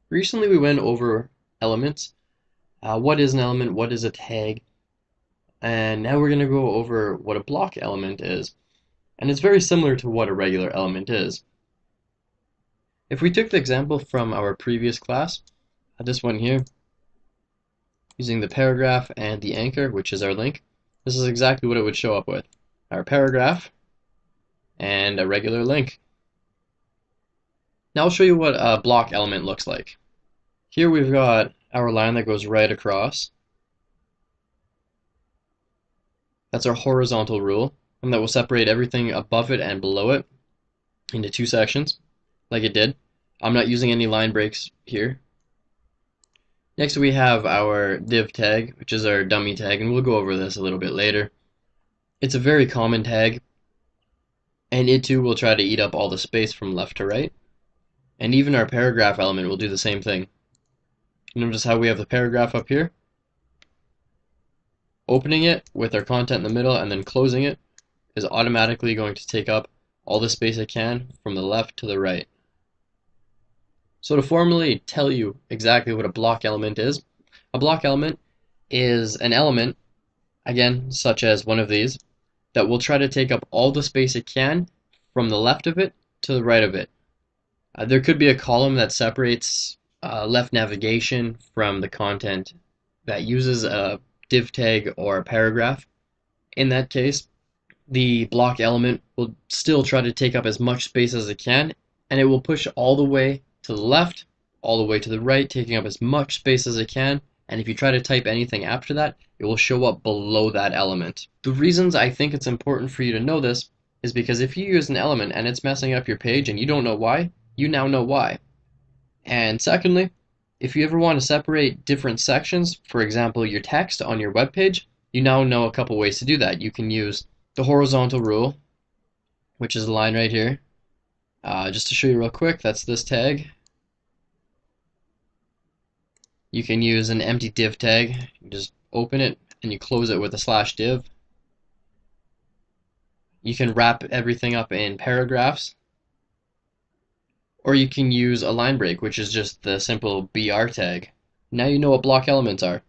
Recently we went over elements. What is an element? What is a tag? And now we're going to go over what a block element is. And it's very similar to what a regular element is. If we took the example from our previous class, this one here, using the paragraph and the anchor, which is our link, this is exactly what it would show up with. Our paragraph and a regular link. Now I'll show you what a block element looks like. Here we've got our line that goes right across. That's our horizontal rule, and that will separate everything above it and below it into two sections, like it did. I'm not using any line breaks here. Next we have our div tag, which is our dummy tag, and we'll go over this a little bit later. It's a very common tag, and it too will try to eat up all the space from left to right. And even our paragraph element will do the same thing. Notice how we have the paragraph up here. Opening it with our content in the middle and then closing it is automatically going to take up all the space it can from the left to the right. So to formally tell you exactly what a block element is, a block element is an element, again, such as one of these, that will try to take up all the space it can from the left of it to the right of it. There could be a column that separates left navigation from the content that uses a div tag or a paragraph. In that case, the block element will still try to take up as much space as it can, and it will push all the way to the left, all the way to the right, taking up as much space as it can, and if you try to type anything after that, it will show up below that element. The reasons I think it's important for you to know this is because if you use an element and it's messing up your page and you don't know why, you now know why. And secondly, if you ever want to separate different sections, for example your text on your web page, you now know a couple ways to do that. You can use the horizontal rule, which is the line right here. Just to show you real quick, that's this tag. You can use an empty div tag. You just open it and you close it with a /div. You can wrap everything up in paragraphs. Or you can use a line break, which is just the simple BR tag. Now you know what block elements are.